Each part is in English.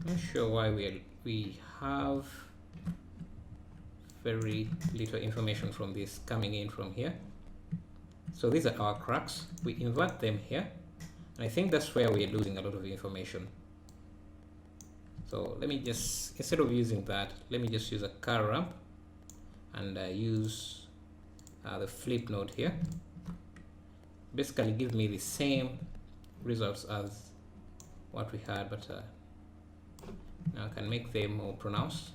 I'm not sure why we have very little information from this coming in from here. So these are our cracks. We invert them here, and I think that's where we're losing a lot of information. So let me just, instead of using that, let me just use a car ramp and use the flip node here. Basically give me the same results as what we had, but now I can make them more pronounced.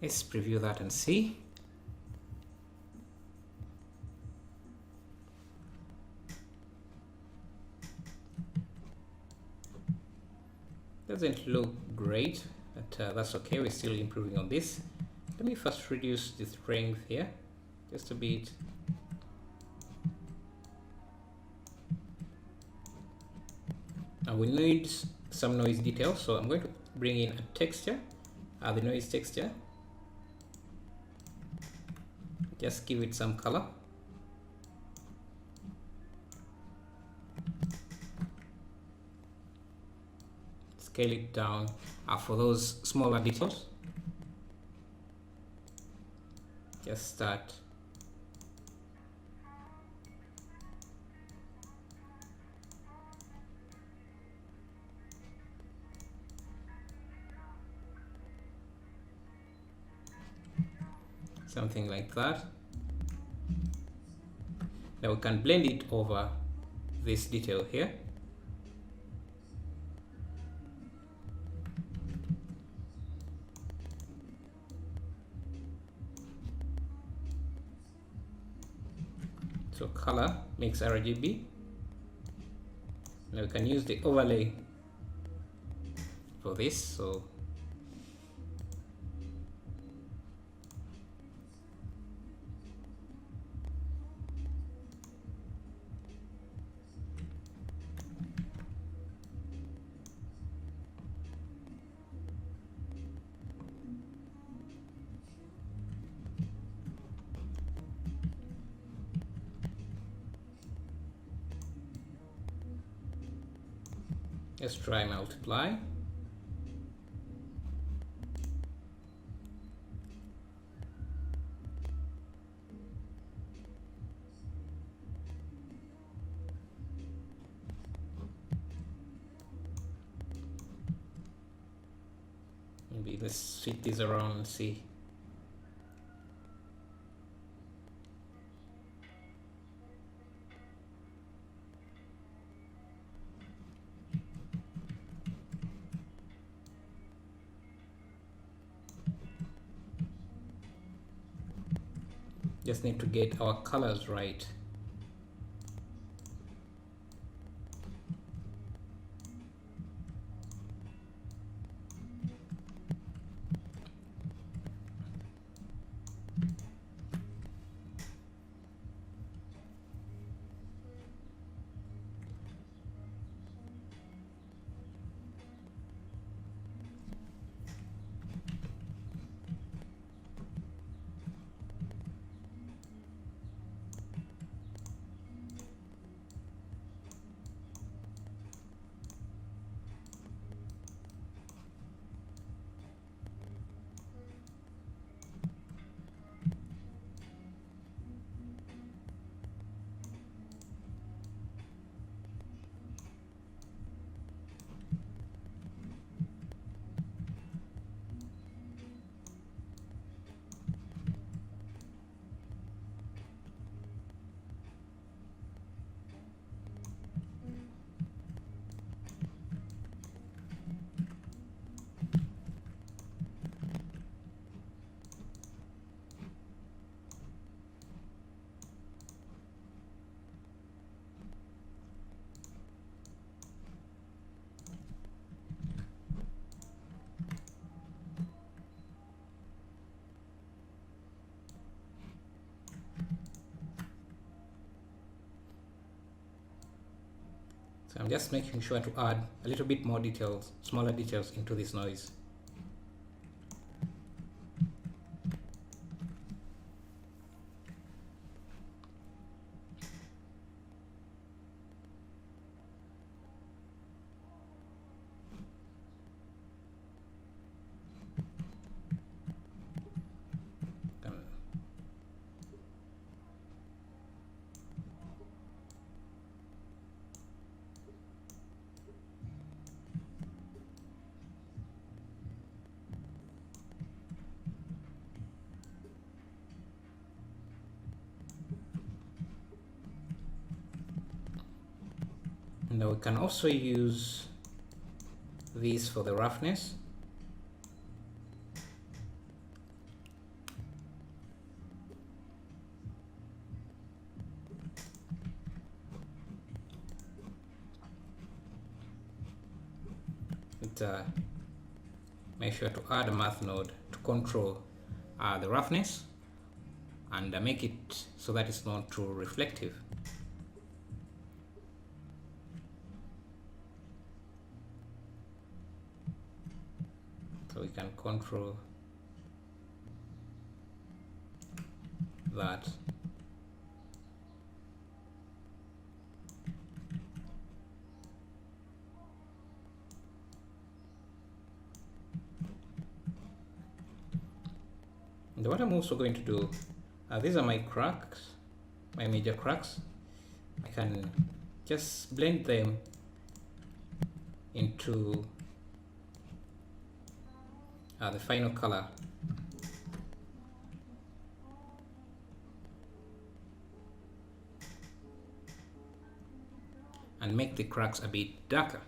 Let's preview that and see. Doesn't look great, but that's okay. We're still improving on this. Let me first reduce the strength here just a bit. And we need some noise detail, so I'm going to bring in a texture, the noise texture. Just give it some color. Scale it down for those smaller details. Just start something like that. Now we can blend it over this detail here. So color makes RGB. Now we can use the overlay for this. So let's try multiply. Maybe let's switch these around and see. Just need to get our colors right. So I'm just making sure to add a little bit more details, smaller details into this noise. Now we can also use these for the roughness. Make sure to add a math node to control the roughness and make it so that it's not too reflective. So we can control that. And what I'm also going to do, these are my cracks, my major cracks. I can just blend them into the final color. And make the cracks a bit darker.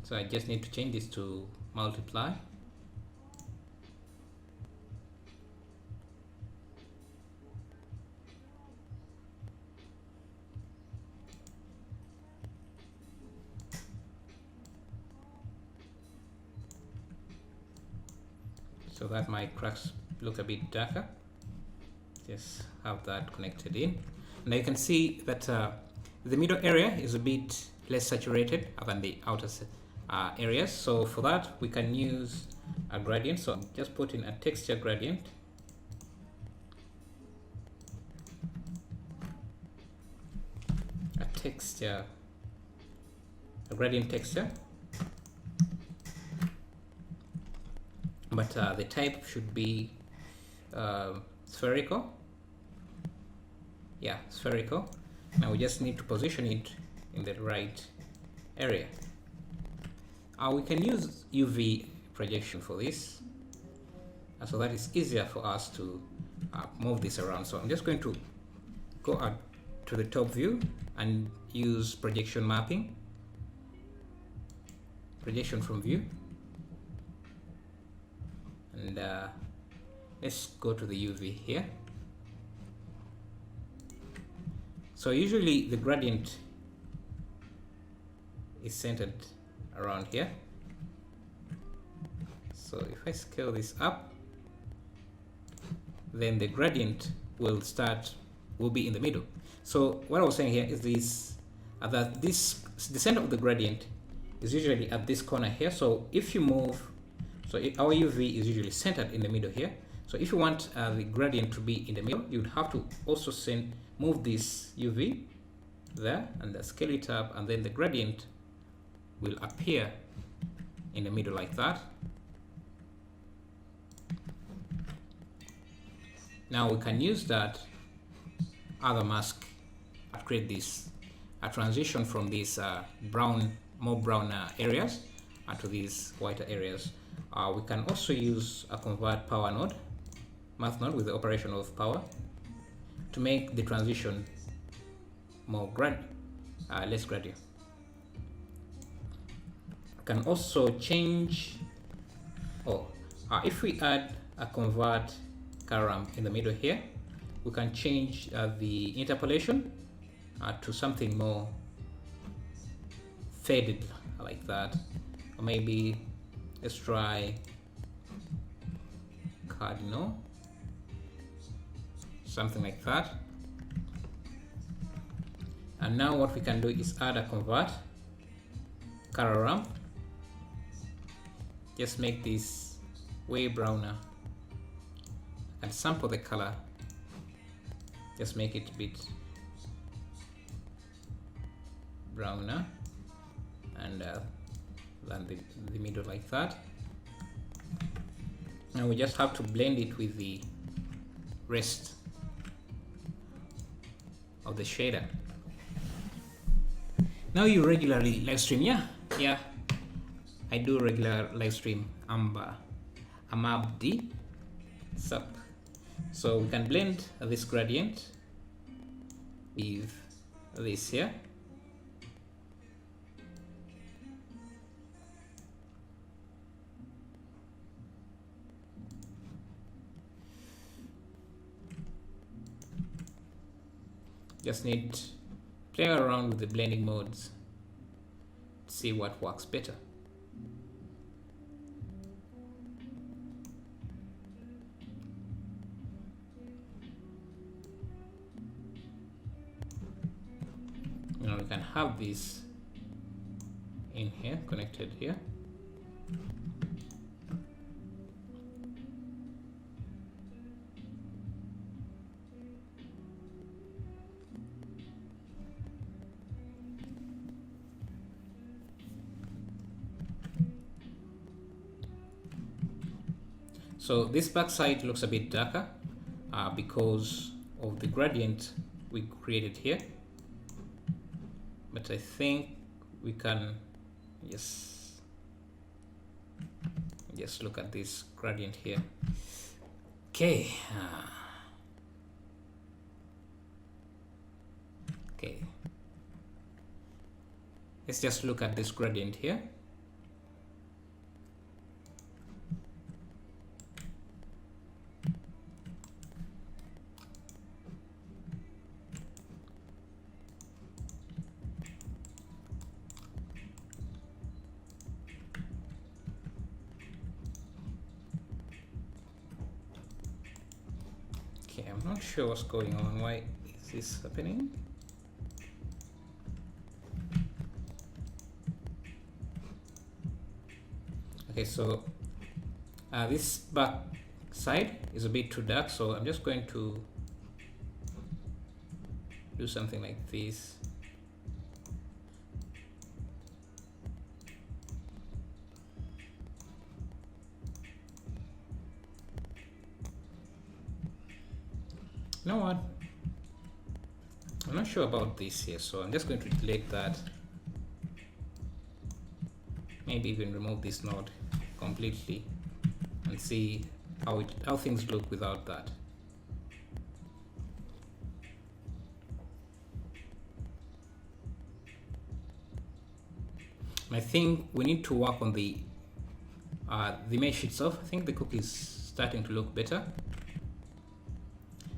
So I just need to change this to multiply. So that my cracks look a bit darker. Just have that connected in. Now you can see that the middle area is a bit less saturated than the outer areas. So for that we can use a gradient. So I'm just putting a texture gradient. A gradient texture. But the type should be spherical. Yeah, spherical. Now we just need to position it in the right area. We can use UV projection for this, so that it's easier for us to move this around. So I'm just going to go out to the top view and use projection mapping, projection from view. And let's go to the UV here. So usually the gradient is centered around here. So if I scale this up, then the gradient will be in the middle. So what I was saying here is this, that the center of the gradient is usually at this corner here. So if you move, so our UV is usually centered in the middle here. So if you want the gradient to be in the middle, you would have to also move this UV there and scale it up, and then the gradient will appear in the middle like that. Now we can use that other mask to create this transition from these more brown areas to these whiter areas. We can also use a convert power node, math node with the operation of power, to make the transition more less gradual. We can also change, if we add a convert ramp in the middle here, we can change the interpolation to something more faded like that, or maybe let's try cardinal, something like that. And now what we can do is add a convert color ramp. Just make this way browner and sample the color. Just make it a bit browner and then the middle like that. Now we just have to blend it with the rest of the shader. Now you regularly live stream, yeah, I do regular live stream. I'm Abdi Sup. So we can blend this gradient with this here. Just need to play around with the blending modes, see what works better. Now we can have this in here, connected here. So this backside looks a bit darker because of the gradient we created here. But I think we can just look at this gradient here. Okay. Okay. Let's just look at this gradient here. Okay, I'm not sure what's going on. Why is this happening? Okay, so this back side is a bit too dark, so I'm just going to do something like this. You know what? I'm not sure about this here, so I'm just going to delete that. Maybe even remove this node completely and see how things look without that. And I think we need to work on the mesh itself. I think the cookie is starting to look better.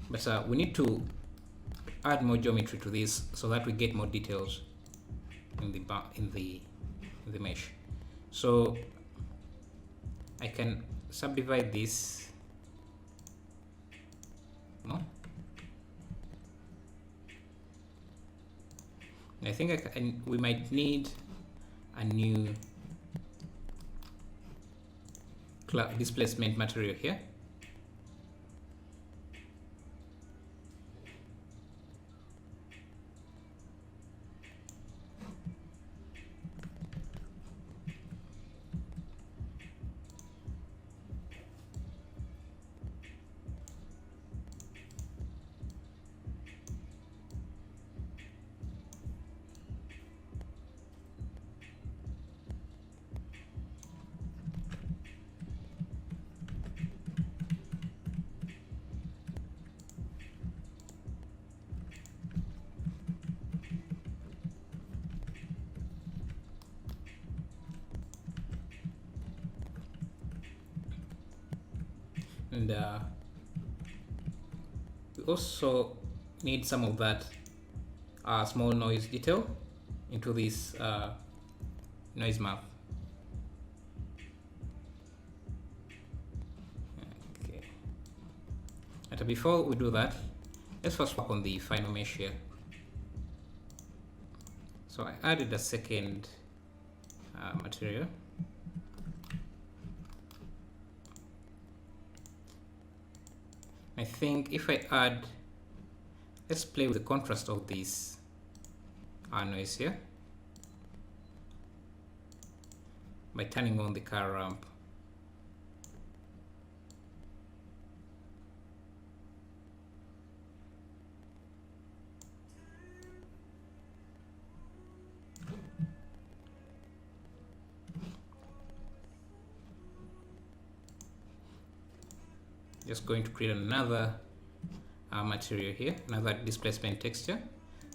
But we need to add more geometry to this so that we get more details in the mesh. So I can subdivide this. No, I think we might need a new displacement material here. And we also need some of that small noise detail into this noise map. Okay. And before we do that, let's first work on the final mesh here. So I added a second material. I think if I add, let's play with the contrast of this noise here by turning on the car ramp. Just going to create another material here, another displacement texture.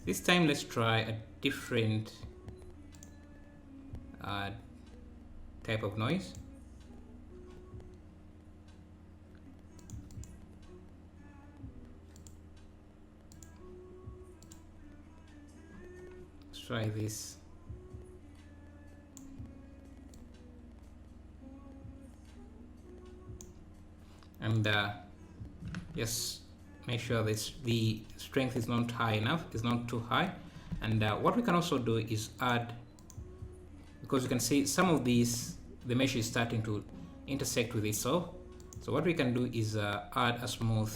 This time let's try a different type of noise. Let's try this. And just make sure this the strength is not high enough, is not too high. And what we can also do is add, because you can see some of these, the mesh is starting to intersect with itself. So what we can do is add a smooth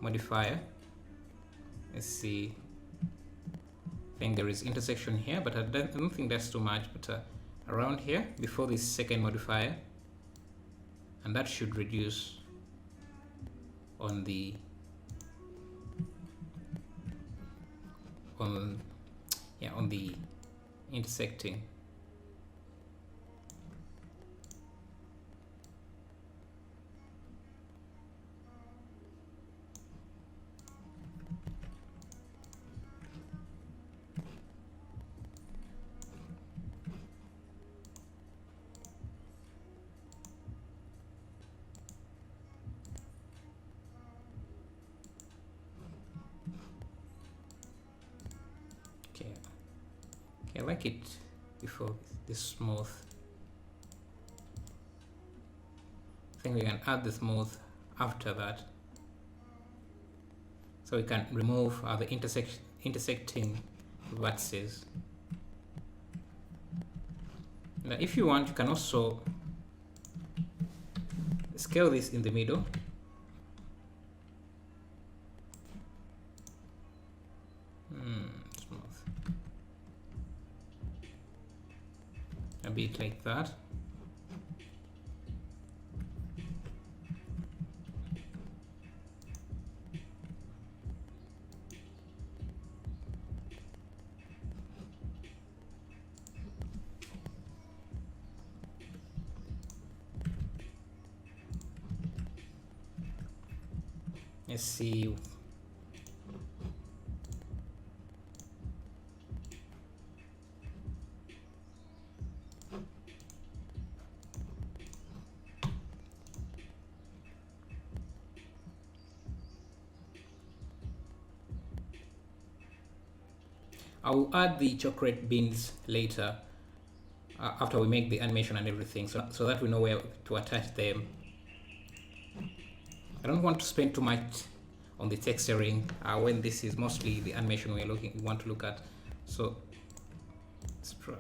modifier. Let's see, I think there is intersection here, but I don't think that's too much, but around here before this second modifier, and that should reduce on the on the intersecting. I like it before this smooth. I think we can add the smooth after that, so we can remove the intersecting vertices. Now if you want, you can also scale this in the middle. A bit like that. Let's see. I will add the chocolate beans later after we make the animation and everything, so that we know where to attach them. I don't want to spend too much on the texturing when this is mostly the animation we want to look at. So let's try.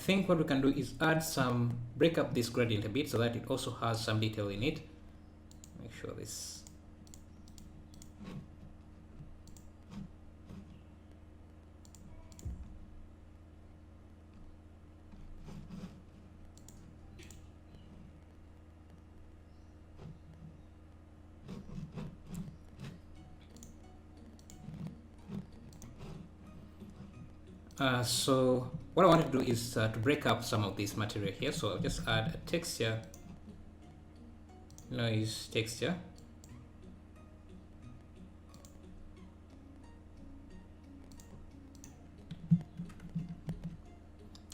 think what we can do is break up this gradient a bit so that it also has some detail in it. Make sure this. So what I want to do is to break up some of this material here. So I'll just add a texture, noise texture.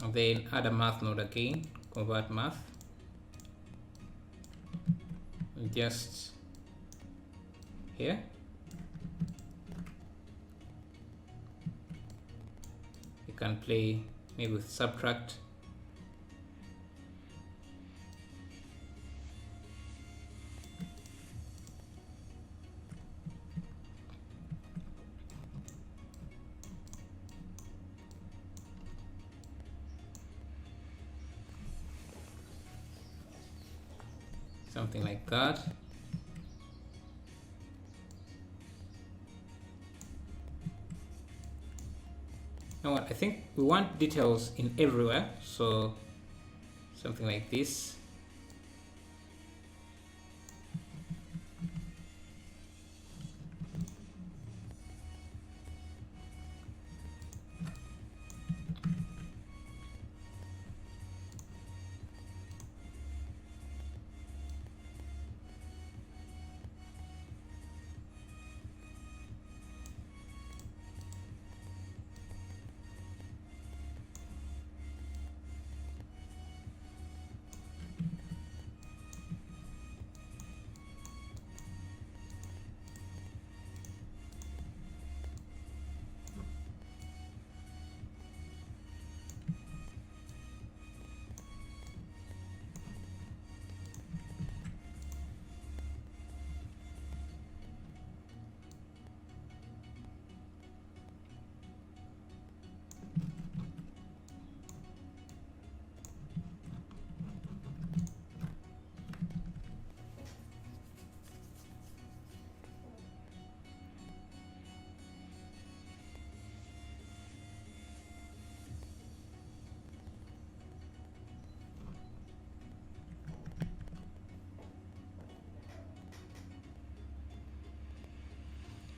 And then add a math node again, convert math. And just here. Can play maybe with subtract. Something like that. Now what, I think we want details in everywhere, so something like this.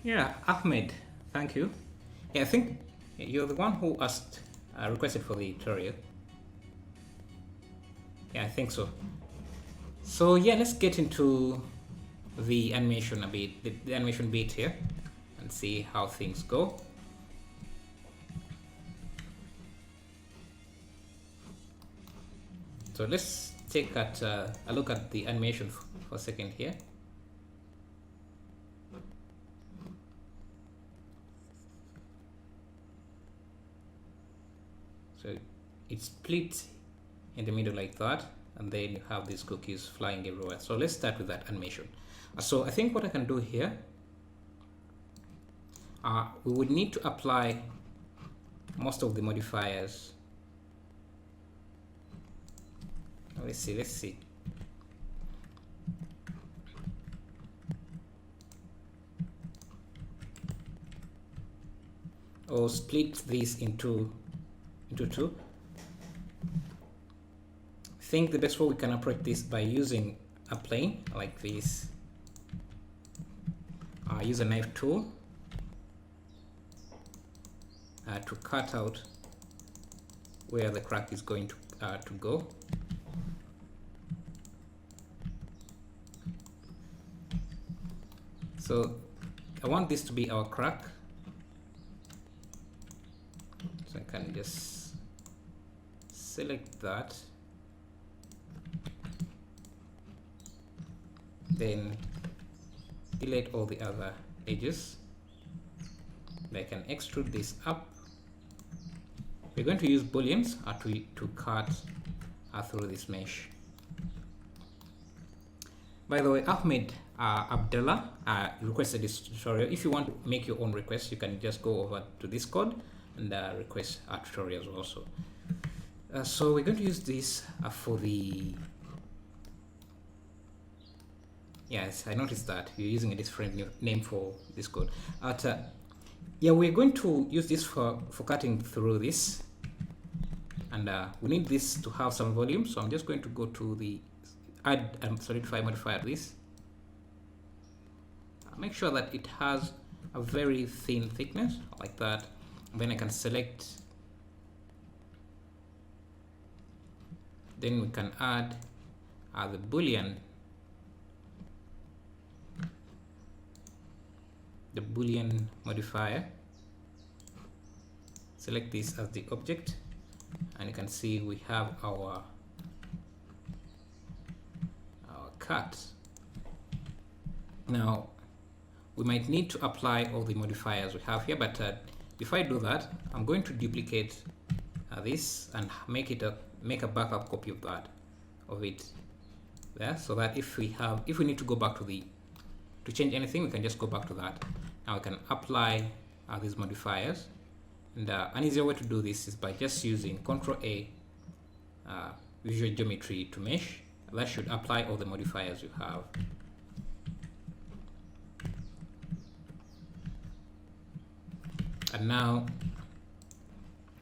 Yeah, Ahmed, thank you. Yeah, I think you're the one who asked, requested for the tutorial. Yeah, I think so. So yeah, let's get into the animation a bit, the animation bit here, and see how things go. So let's take a look at the animation for a second here. So it's split in the middle like that, and then you have these cookies flying everywhere. So let's start with that animation. So I think what I can do here, we would need to apply most of the modifiers. Let's see. Or split this into two. I think the best way we can approach this by using a plane like this. Use a knife tool to cut out where the crack is going to go. So I want this to be our crack. So I can just select that, then delete all the other edges. I can extrude this up. We're going to use booleans to cut through this mesh. By the way, Ahmed Abdullah requested this tutorial. If you want to make your own request, you can just go over to Discord and request our tutorials also. So we're going to use this for the... Yes, I noticed that you're using a different name for this code. Yeah, we're going to use this for cutting through this, and we need this to have some volume. So I'm just going to go to the add solidify modifier this. Make sure that it has a very thin thickness like that. And then I can select. Then we can add the boolean. The boolean modifier. Select this as the object, and you can see we have our cut. Now we might need to apply all the modifiers we have here, but before I do that, I'm going to duplicate this and make a backup copy of it there, so that if we need to go back to change anything, we can just go back to that. Now we can apply these modifiers, and an easier way to do this is by just using Ctrl A visual geometry to mesh. That should apply all the modifiers you have. And now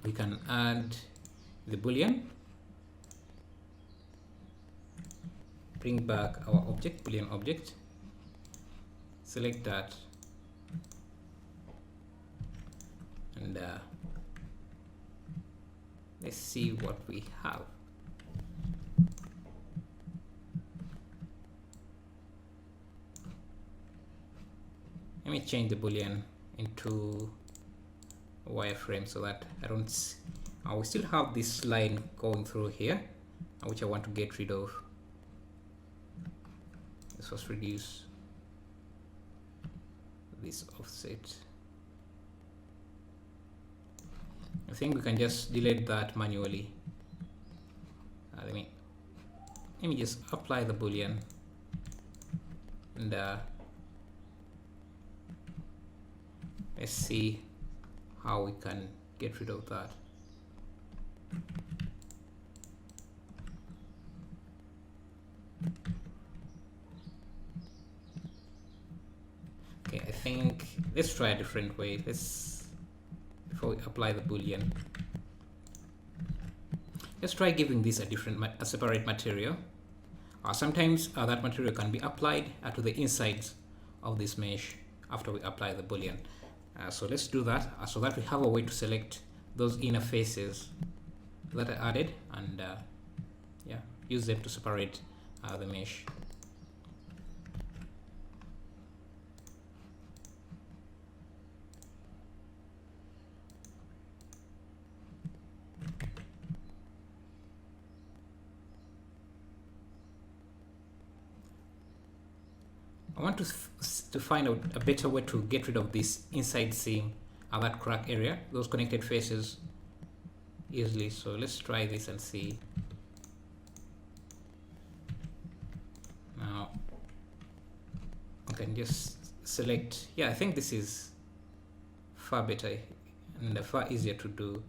we can add the boolean, bring back our object, boolean object, select that, and let's see what we have. Let me change the boolean into a wireframe so that I don't we still have this line going through here, which I want to get rid of. This was reduce this offset. I think we can just delete that manually. Let me just apply the boolean, and let's see how we can get rid of that. Okay, I think let's try a different way. Before we apply the boolean, let's try giving this a separate material. Sometimes that material can be applied to the insides of this mesh after we apply the boolean. So let's do that so that we have a way to select those inner faces that I added, and yeah, use them to separate the mesh. I want to find out a better way to get rid of this inside seam and that crack area, those connected faces, easily. So let's try this and see. Now I can just select. Yeah, I think this is far better and far easier to do.